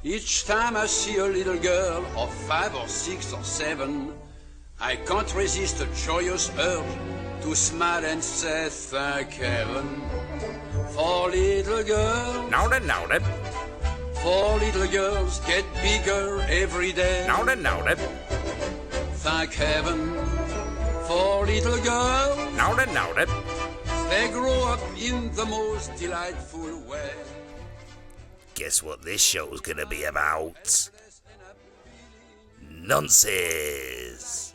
Each time I see a little girl of 5 or 6 or 7, I can't resist a joyous urge to smile and say thank heaven. For little girls, Now then. for little girls get bigger every day. Now then. Thank heaven for little girls. Now then. They grow up in the most delightful way. Guess what this show's gonna be about? Nonsense.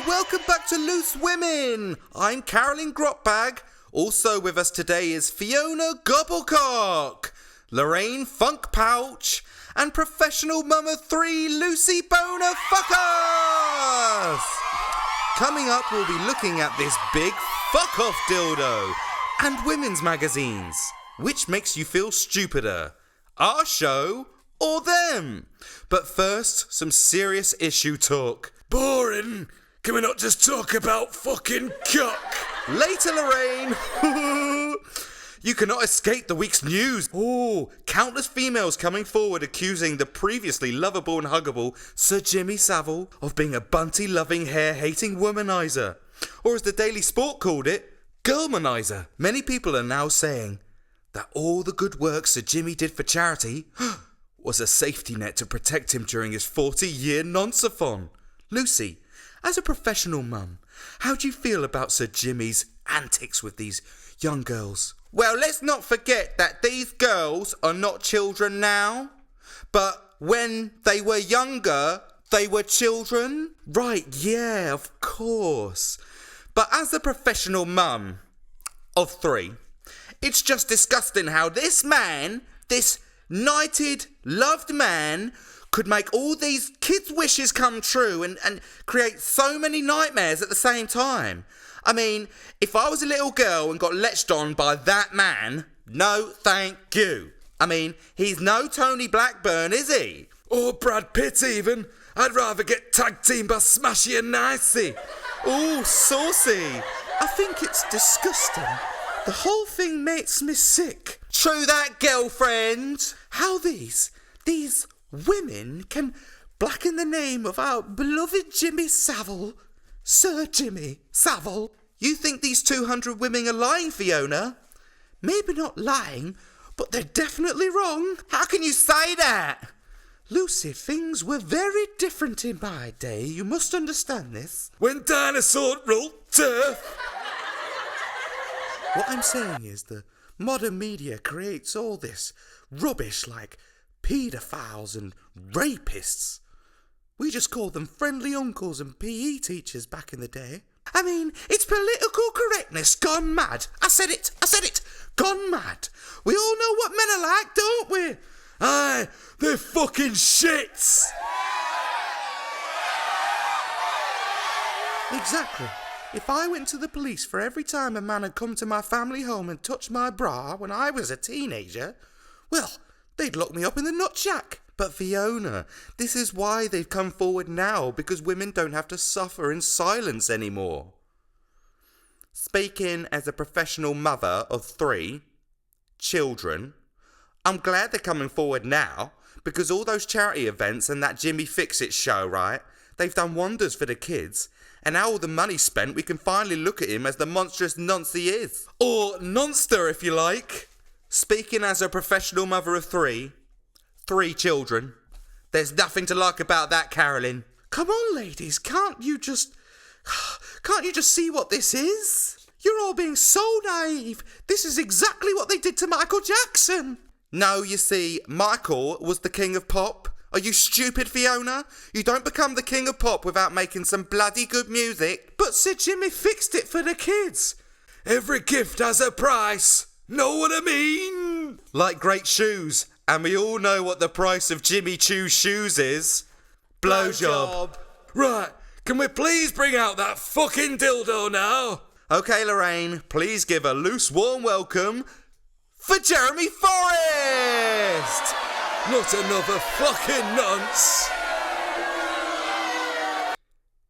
Welcome back to Loose Women. I'm Carolyn Grotbag. Also with us today is Fiona Gobblecock, Lorraine Funk Pouch, and professional mum of 3, Lucy Boner Fuckers. Coming up, we'll be looking at this big fuck-off dildo and women's magazines. Which makes you feel stupider, our show or them? But first, some serious issue talk. Boring. Can we not just talk about fucking cock? Later, Lorraine. You cannot escape the week's news. Oh, countless females coming forward accusing the previously lovable and huggable Sir Jimmy Savile of being a bunty-loving, hair-hating womanizer. Or as the Daily Sport called it, girlmanizer. Many people are now saying that all the good work Sir Jimmy did for charity was a safety net to protect him during his 40-year nonce-a-thon. Lucy, as a professional mum, how do you feel about Sir Jimmy's antics with these young girls? Well, let's not forget that these girls are not children now, but when they were younger, they were children. Right, yeah, of course. But as a professional mum of 3, it's just disgusting how this man, this knighted, loved man, could make all these kids' wishes come true and create so many nightmares at the same time. I mean, if I was a little girl and got leched on by that man, no thank you. I mean, he's no Tony Blackburn, is he? Or Brad Pitt even. I'd rather get tag teamed by Smashy and Nicey. Ooh, saucy. I think it's disgusting. The whole thing makes me sick. True that, girlfriend. How these women can blacken the name of our beloved Jimmy Savile, Sir Jimmy Savile. You think these 200 women are lying, Fiona? Maybe not lying, but they're definitely wrong. How can you say that? Lucy, things were very different in my day. You must understand this. When dinosaurs ruled turf. What I'm saying is the modern media creates all this rubbish like paedophiles and rapists. We just called them friendly uncles and PE teachers back in the day. I mean, it's political correctness gone mad. I said it. Gone mad. We all know what men are like, don't we? Aye, they're fucking shits. Exactly. If I went to the police for every time a man had come to my family home and touched my bra when I was a teenager, well, they'd lock me up in the nut shack. But Fiona, this is why they've come forward now, because women don't have to suffer in silence anymore. Speaking as a professional mother of 3 children, I'm glad they're coming forward now, because all those charity events and that Jimmy Fix-It show, right, they've done wonders for the kids. And now all the money's spent, we can finally look at him as the monstrous nonce he is. Or nonster, if you like. Speaking as a professional mother of three children, there's nothing to like about that, Carolyn. Come on, ladies, can't you just see what this is? You're all being so naive. This is exactly what they did to Michael Jackson. No, you see, Michael was the king of pop. Are you stupid, Fiona? You don't become the king of pop without making some bloody good music. But Sir Jimmy fixed it for the kids. Every gift has a price. Know what I mean? Like great shoes. And we all know what the price of Jimmy Choo's shoes is. Blowjob. Right, can we please bring out that fucking dildo now? Okay, Lorraine, please give a loose, warm welcome for Jeremy Forrest! Not another fucking nonce!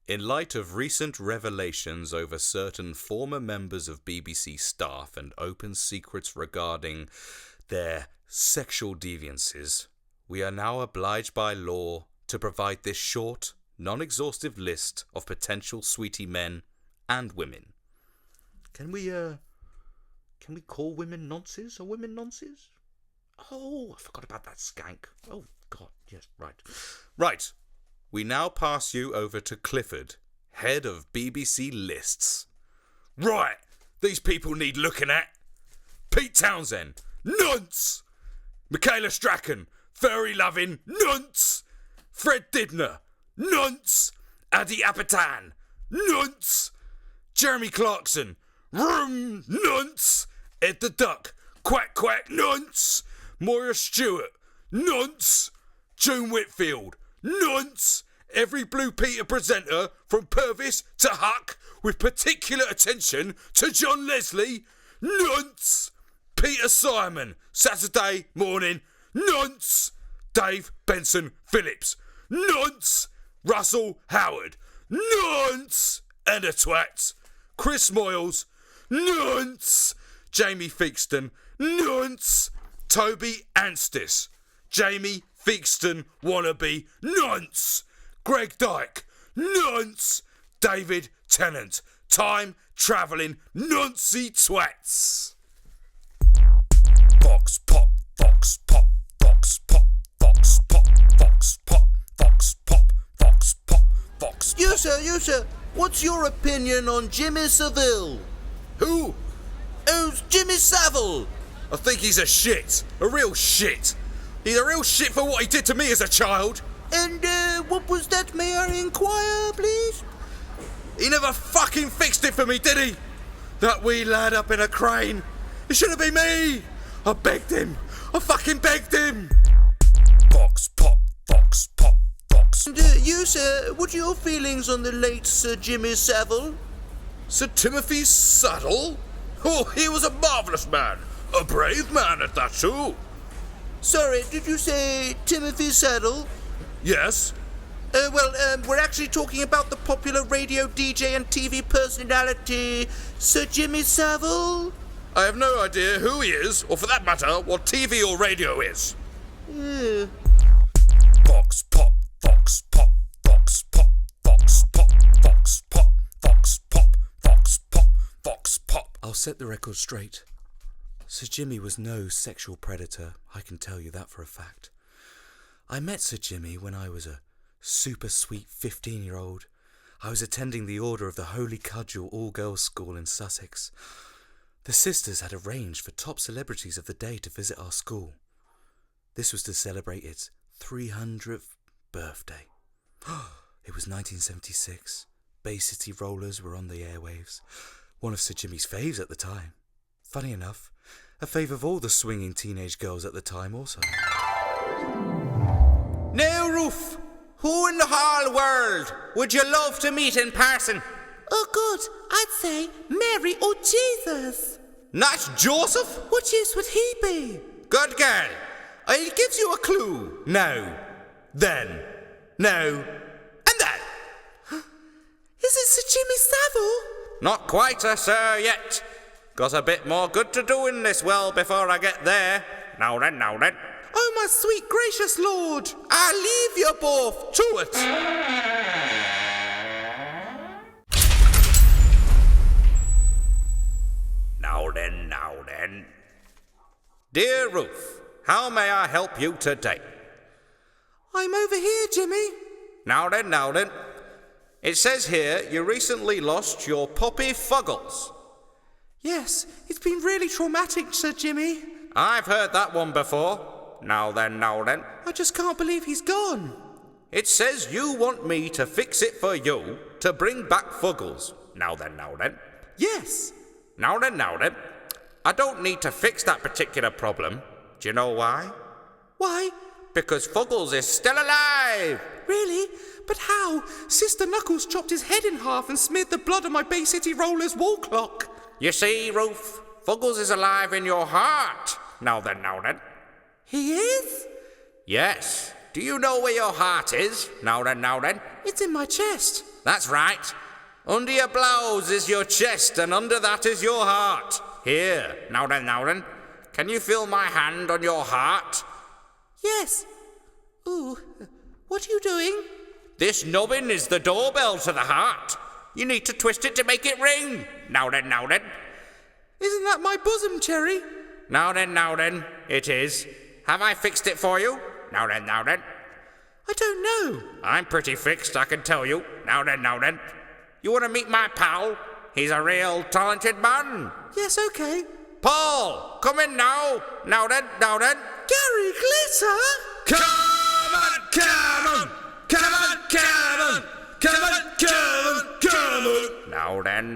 In light of recent revelations over certain former members of BBC staff and open secrets regarding their sexual deviances, we are now obliged by law to provide this short, non-exhaustive list of potential sweetie men and women. Can we call women nonces or women nonces? Oh, I forgot about that skank. Oh, God, yes, right. Right, we now pass you over to Clifford, head of BBC Lists. Right, these people need looking at. Pete Townsend, nonce! Michaela Strachan, furry loving, nonce! Fred Dibner, nonce! Adi Apatan, nonce! Jeremy Clarkson, vroom, nonce! Ed the Duck, quack quack, nonce! Moira Stewart, nonce! June Whitfield, nonce! Every Blue Peter presenter from Purvis to Huck, with particular attention to John Leslie, nonce! Peter Simon, Saturday morning, nonce! Dave Benson Phillips, nonce! Russell Howard, nonce! And a twat. Chris Moyles, nonce! Jamie Theakston, nonce! Toby Anstis, Jamie Theakston wannabe, nonce! Greg Dyke, nonce! David Tennant, time travelling noncey twats. Vox pop, vox pop, vox pop, vox pop, vox pop, vox pop, vox pop, vox pop. You sir, what's your opinion on Jimmy Savile? Who? Who's Jimmy Savile? I think he's a shit. A real shit. He's a real shit for what he did to me as a child. And what was that, may I inquire, please? He never fucking fixed it for me, did he? That wee lad up in a crane. It should have been me. I begged him. I fucking begged him. Vox pop, vox pop, vox. And you, sir, what are your feelings on the late Sir Jimmy Savile? Sir Timothy Savile? Oh, he was a marvellous man. A brave man at that, too. Sorry, did you say Timothy Savile? Yes. We're actually talking about the popular radio DJ and TV personality, Sir Jimmy Savile. I have no idea who he is, or for that matter, what TV or radio is. Vox pop, vox pop, vox pop, vox pop, vox pop, vox pop, vox pop, vox pop. I'll set the record straight. Sir Jimmy was no sexual predator, I can tell you that for a fact. I met Sir Jimmy when I was a super sweet 15-year-old. I was attending the Order of the Holy Cudgel all-girls school in Sussex. The sisters had arranged for top celebrities of the day to visit our school. This was to celebrate its 300th birthday. It was 1976. Bay City Rollers were on the airwaves. One of Sir Jimmy's faves at the time. Funny enough, a fave of all the swinging teenage girls at the time also. Now, Ruth, who in the whole world would you love to meet in person? Oh, good. I'd say Mary or Jesus. Not Joseph? What use would he be? Good girl. I'll give you a clue. Now, then, now, and then. Is it Sir Jimmy Savile? Not quite a sir yet. Got a bit more good to do in this world before I get there. Now then. Oh, my sweet gracious lord! I leave you both to it. Now then. Dear Ruth, how may I help you today? I'm over here, Jimmy. Now then. It says here you recently lost your puppy Fuggles. Yes, it's been really traumatic, Sir Jimmy. I've heard that one before. Now then. I just can't believe he's gone. It says you want me to fix it for you to bring back Fuggles. Now then. Yes. Now then. I don't need to fix that particular problem. Do you know why? Why? Because Fuggles is still alive! Really? But how? Sister Knuckles chopped his head in half and smeared the blood on my Bay City Rollers wall clock. You see, Ruth, Fuggles is alive in your heart. Now then. He is? Yes. Do you know where your heart is? Now then. It's in my chest. That's right. Under your blouse is your chest, and under that is your heart. Here. Now then. Can you feel my hand on your heart? Yes. Ooh, what are you doing? This nubbin is the doorbell to the heart. You need to twist it to make it ring. Now then. Isn't that my bosom, Cherry? Now then. It is. Have I fixed it for you? Now then. I don't know. I'm pretty fixed, I can tell you. Now then. You want to meet my pal? He's a real talented man. Yes, okay. Paul, come in now. Now then. Gary Glitter? Come on.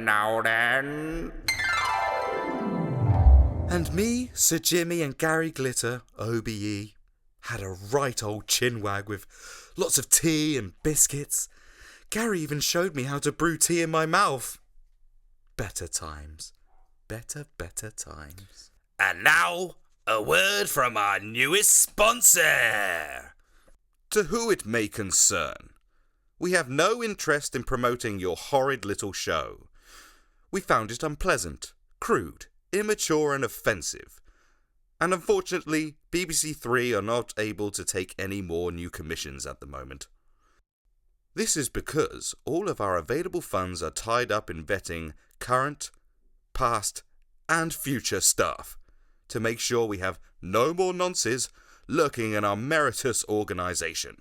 Now then. And me, Sir Jimmy and Gary Glitter, OBE, had a right old chinwag with lots of tea and biscuits. Gary even showed me how to brew tea in my mouth. Better times. Better times. And now, a word from our newest sponsor. To who it may concern, we have no interest in promoting your horrid little show. We found it unpleasant, crude, immature and offensive. And unfortunately, BBC Three are not able to take any more new commissions at the moment. This is because all of our available funds are tied up in vetting current, past and future staff to make sure we have no more nonces lurking in our meritorious organisation.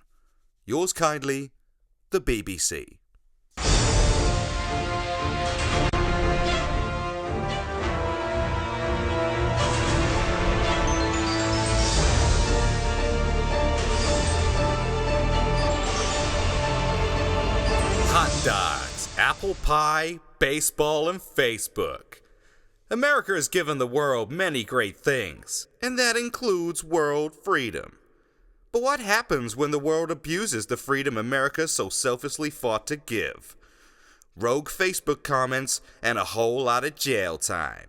Yours kindly, the BBC. Hot dogs, apple pie, baseball, and Facebook. America has given the world many great things, and that includes world freedom. But what happens when the world abuses the freedom America so selflessly fought to give? Rogue Facebook comments and a whole lot of jail time.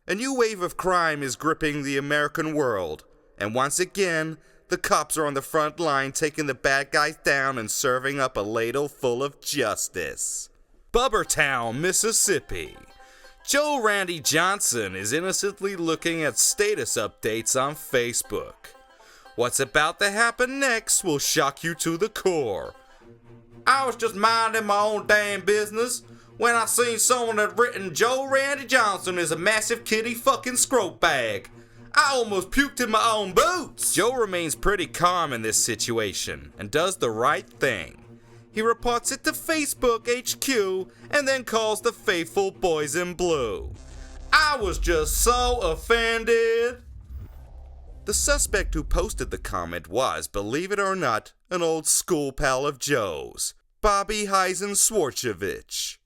A new wave of crime is gripping the American world, and once again, the cops are on the front line taking the bad guys down and serving up a ladle full of justice. Bubbertown, Mississippi. Joe Randy Johnson is innocently looking at status updates on Facebook. What's about to happen next will shock you to the core. I was just minding my own damn business when I seen someone had written Joe Randy Johnson is a massive kitty fucking scrope bag. I almost puked in my own boots. Joe remains pretty calm in this situation and does the right thing. He reports it to Facebook HQ and then calls the faithful boys in blue. I was just so offended. The suspect who posted the comment was, believe it or not, an old school pal of Joe's, Bobby Heisen-Swartzevich.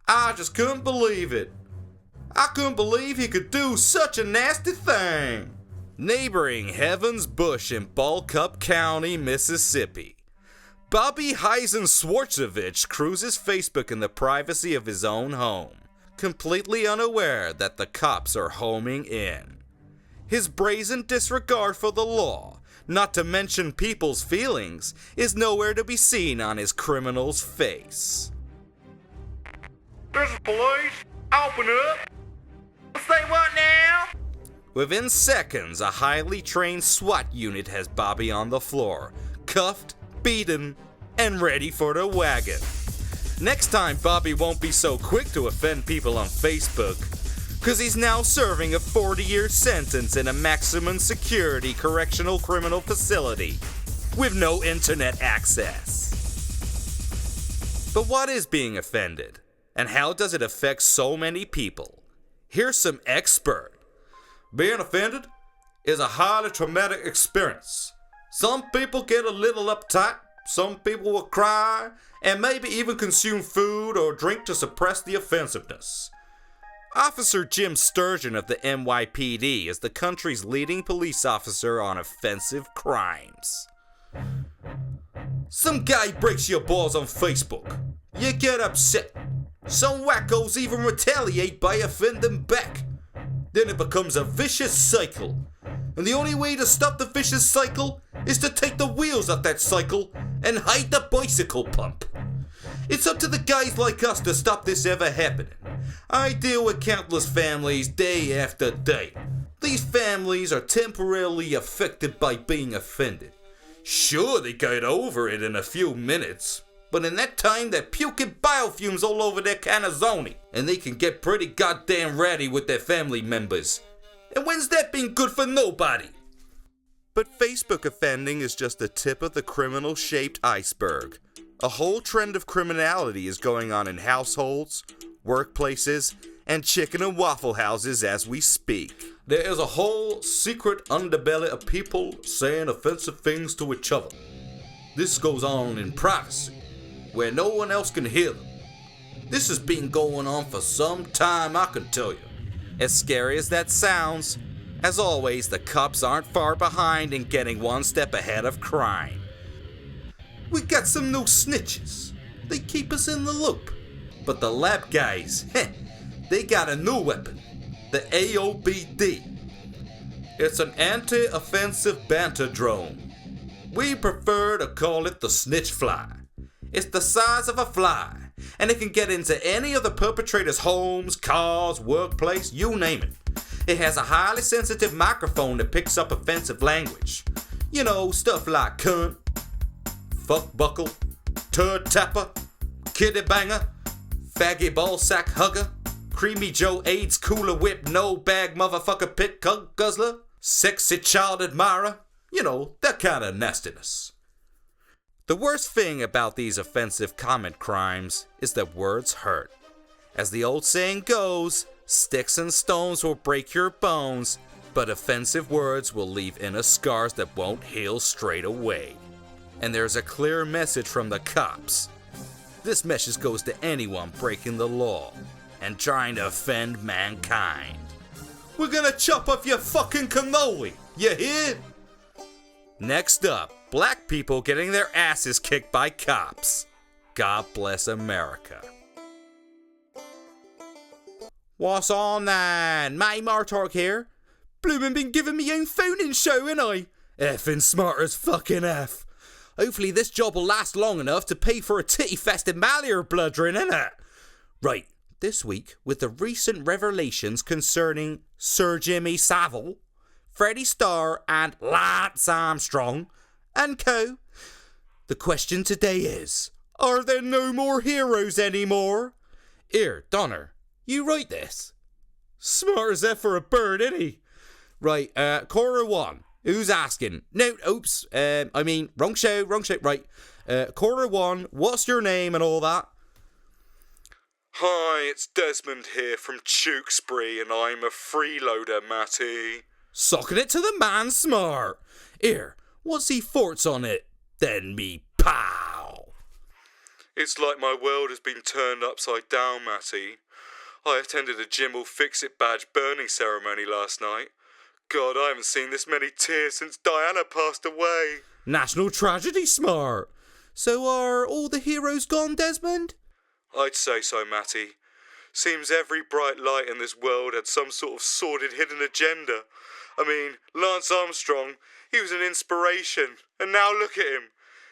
I just couldn't believe it. I couldn't believe he could do such a nasty thing. Neighboring Heaven's Bush in Ball Cup County, Mississippi. Bobby Heisen-Swartzevich cruises Facebook in the privacy of his own home, completely unaware that the cops are homing in. His brazen disregard for the law, not to mention people's feelings, is nowhere to be seen on his criminal's face. This is police. Open up. Say what now? Within seconds, a highly trained SWAT unit has Bobby on the floor, cuffed, beaten, and ready for the wagon. Next time, Bobby won't be so quick to offend people on Facebook, because he's now serving a 40-year sentence in a maximum security correctional criminal facility with no internet access. But what is being offended, and how does it affect so many people? Here's some expert. Being offended is a highly traumatic experience. Some people get a little uptight, some people will cry, and maybe even consume food or drink to suppress the offensiveness. Officer Jim Sturgeon of the NYPD is the country's leading police officer on offensive crimes. Some guy breaks your balls on Facebook. You get upset. Some wackos even retaliate by offending back. Then it becomes a vicious cycle. And the only way to stop the vicious cycle is to take the wheels off that cycle and hide the bicycle pump. It's up to the guys like us to stop this ever happening. I deal with countless families day after day. These families are temporarily affected by being offended. Sure, they get over it in a few minutes, but in that time they're puking biofumes all over their canzoni, and they can get pretty goddamn ratty with their family members. And when's that been good for nobody? But Facebook offending is just the tip of the criminal-shaped iceberg. A whole trend of criminality is going on in households, workplaces, and chicken and waffle houses as we speak. There is a whole secret underbelly of people saying offensive things to each other. This goes on in privacy, where no one else can hear them. This has been going on for some time, I can tell you. As scary as that sounds, as always, the cops aren't far behind in getting one step ahead of crime. We got some new snitches. They keep us in the loop. But the lab guys, they got a new weapon. The AOBD. It's an anti-offensive banter drone. We prefer to call it the snitch fly. It's the size of a fly, and it can get into any of the perpetrator's homes, cars, workplace, you name it. It has a highly sensitive microphone that picks up offensive language. You know, stuff like cunt, fuck buckle, turd tapper, kitty banger, faggy ballsack hugger, creamy Joe AIDS cooler whip, no bag motherfucker pit guzzler, sexy child admirer, you know, that kind of nastiness. The worst thing about these offensive comment crimes is that words hurt. As the old saying goes, sticks and stones will break your bones, but offensive words will leave inner scars that won't heal straight away. And there's a clear message from the cops. This message goes to anyone breaking the law and trying to offend mankind. We're gonna chop off your fucking cannoli, you hear? Next up, black people getting their asses kicked by cops. God bless America. What's on then? Matty Martork here. Bloomin' been giving me own phoning show, ain't I? Effing smart as fucking F. Hopefully this job will last long enough to pay for a titty-fested malleor bloodrin', innit? Right, this week, with the recent revelations concerning Sir Jimmy Savile, Freddie Starr, and Lance Armstrong, and co. The question today is, are there no more heroes anymore? Here, Donner, you write this. Smart as F for a bird, ain't he? Right, caller 1, who's asking? No, oops, wrong show, right. Caller 1, what's your name and all that? Hi, it's Desmond here from Tewkesbury, and I'm a freeloader, Matty. Socking it to the man smart. Here, what's he forts on it? Then me pow. It's like my world has been turned upside down, Matty. I attended a Jim will fix it badge burning ceremony last night. God, I haven't seen this many tears since Diana passed away. National tragedy, smart. So are all the heroes gone, Desmond? I'd say so, Matty. Seems every bright light in this world had some sort of sordid hidden agenda. I mean, Lance Armstrong, he was an inspiration, and now look at him.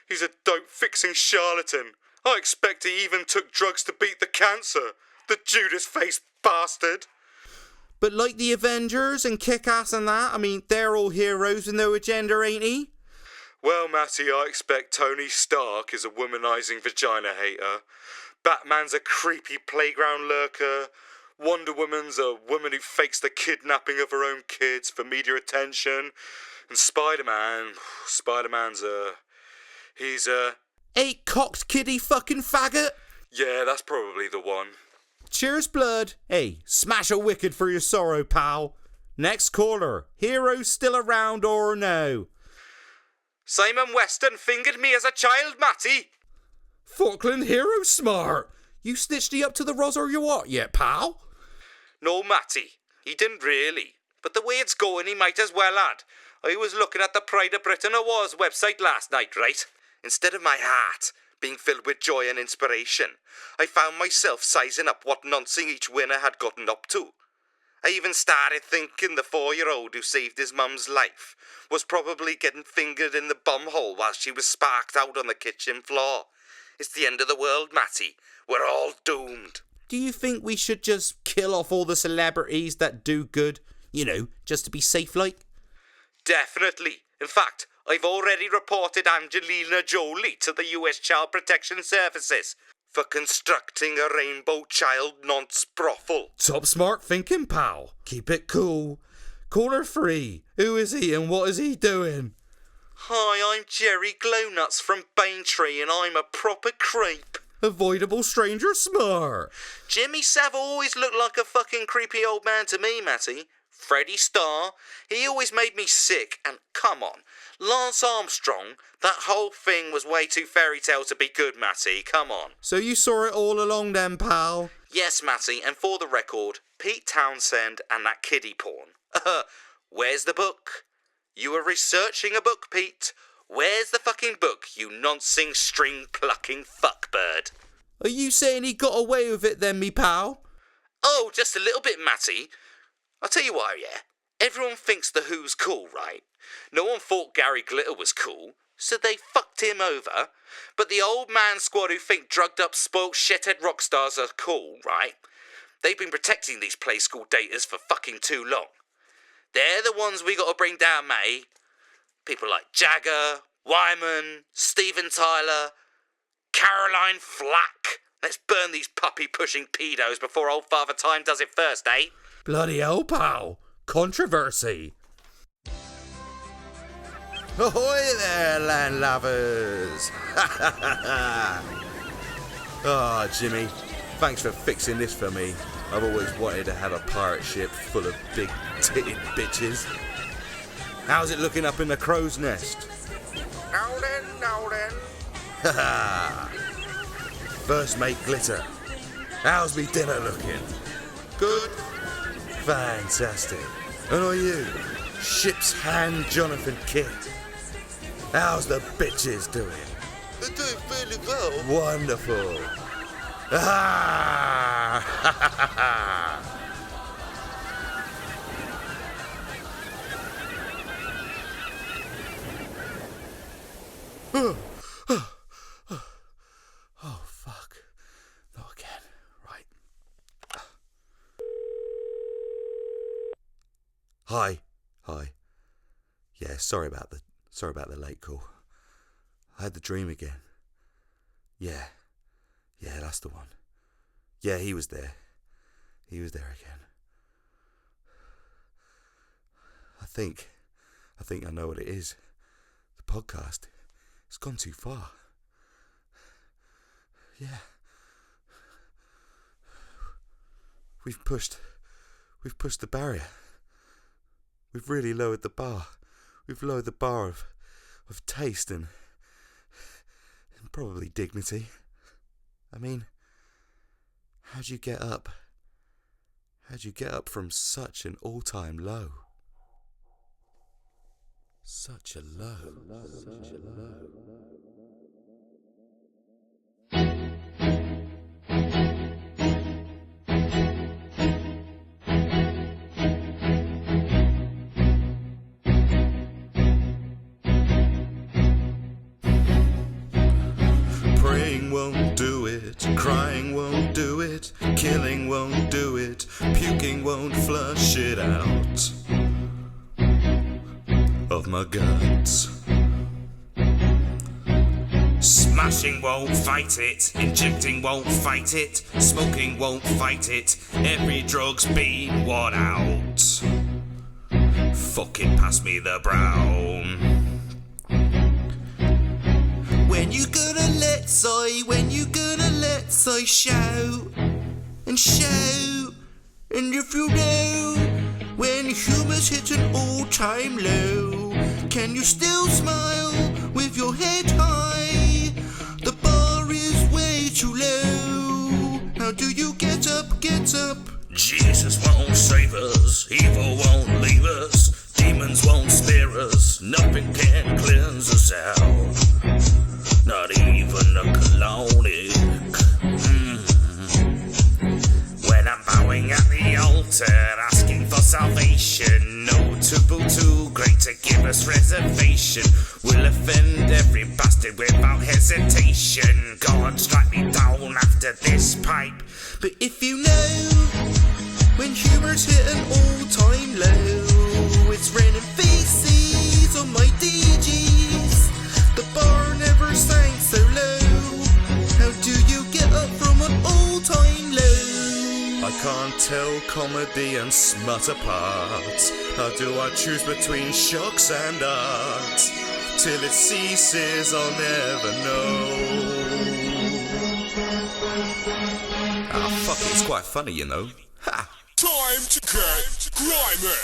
He's a dope-fixing charlatan. I expect he even took drugs to beat the cancer. The Judas-faced bastard. But like the Avengers and Kick-Ass and that, I mean, they're all heroes with no agenda, ain't he? Well, Matty, I expect Tony Stark is a womanizing vagina hater. Batman's a creepy playground lurker. Wonder Woman's a woman who fakes the kidnapping of her own kids for media attention. And Spider-Man's he's a... Eight-cocked kiddie fucking faggot. Yeah, that's probably the one. Cheers, blood. Hey, smash a wicked for your sorrow, pal. Next caller. Heroes still around or no? Simon Weston fingered me as a child, Matty. Falkland hero smart. You stitched he up to the Ros or you what yet, pal? No, Matty, he didn't really. But the way it's going, he might as well had. I was looking at the Pride of Britain Awards website last night, right? Instead of my heart being filled with joy and inspiration, I found myself sizing up what nonsense each winner had gotten up to. I even started thinking the 4-year-old who saved his mum's life was probably getting fingered in the bumhole while she was sparked out on the kitchen floor. It's the end of the world, Matty. We're all doomed. Do you think we should just kill off all the celebrities that do good? You know, just to be safe like? Definitely. In fact, I've already reported Angelina Jolie to the US Child Protection Services for constructing a rainbow child nonce brothel. Top smart thinking, pal. Keep it cool. Caller 3. Who is he and what is he doing? Hi, I'm Jerry Glownuts from Baintree and I'm a proper creep. Avoidable stranger smart. Jimmy Savile always looked like a fucking creepy old man to me, Matty. Freddie Starr, he always made me sick, and come on, Lance Armstrong, that whole thing was way too fairy tale to be good, Matty, come on. So you saw it all along then, pal? Yes, Matty, and for the record, Pete Townsend and that kiddie porn. Where's the book? You were researching a book, Pete. Where's the fucking book, you nonsing string-plucking fuckbird? Are you saying he got away with it then, me pal? Oh, just a little bit, Matty. I'll tell you why, yeah? Everyone thinks The Who's cool, right? No one thought Gary Glitter was cool, so they fucked him over. But the old man squad who think drugged up, spoilt, shithead rock stars are cool, right? They've been protecting these play school daters for fucking too long. They're the ones we gotta bring down, May. People like Jagger, Wyman, Steven Tyler, Caroline Flack. Let's burn these puppy-pushing pedos before old Father Time does it first, eh? Bloody hell, pal. Controversy. Ahoy there, land lovers. Ah, Jimmy, thanks for fixing this for me. I've always wanted to have a pirate ship full of big-titted bitches. How's it looking up in the crow's nest? Now then. Ha First mate Glitter. How's me dinner looking? Good? Fantastic. And are you? Ship's hand Jonathan Kidd. How's the bitches doing? They're doing fairly well. Wonderful. Ah! Ha ha ha! Oh, fuck. Not again. Right. Hi. Yeah, sorry about the late call. I had the dream again. Yeah, that's the one. Yeah, he was there. He was there again. I think I know what it is. The podcast. It's gone too far. Yeah. We've pushed the barrier. We've really lowered the bar. We've lowered the bar of taste and probably dignity. I mean, how'd you get up? How'd you get up from such an all-time low? Such a low. Praying won't do it, crying won't do it, killing won't do it, puking Smoking won't flush it out of my guts. Smashing won't fight it, injecting won't fight it, smoking won't fight it, every drug's been worn out. Fucking pass me the brown. When you gonna let I, when you gonna let I shout and shout? And if you know, when humor's hit an all-time low, can you still smile with your head high? The bar is way too low. How do you get up, get up? Jesus won't save us, evil won't leave us, demons won't spare us, nothing can cleanse us out, not even a colonic. When I'm bowing at the altar, asking for salvation, notable too great to give us reservation, we'll offend every bastard without hesitation. God, strike me down after this pipe. But if you know, when humor's hit an all-time low, it's raining feces on my DGs. The bar never sang so low. How do you get up from an all-time low? I can't tell comedy and smut apart. How do I choose between shocks and art? Till it ceases, I'll never know. Ah, fuck it, it's quite funny, you know. Ha! Time to get grimy.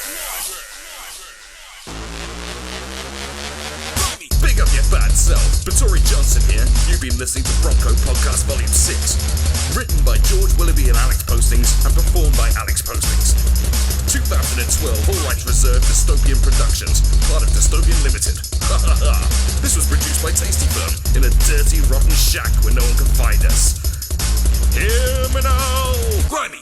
Big up your bad self. Baturi Johnson here. You've been listening to Bronco Podcast Vol.6. Written by George Willoughby and Alex Postings and performed by Alex Postings. 2012, all rights reserved, Dystopian Productions, part of Dystopian Limited. This was produced by Tasty Firm in a dirty, rotten shack where no one can find us. Hear me now! Grimy!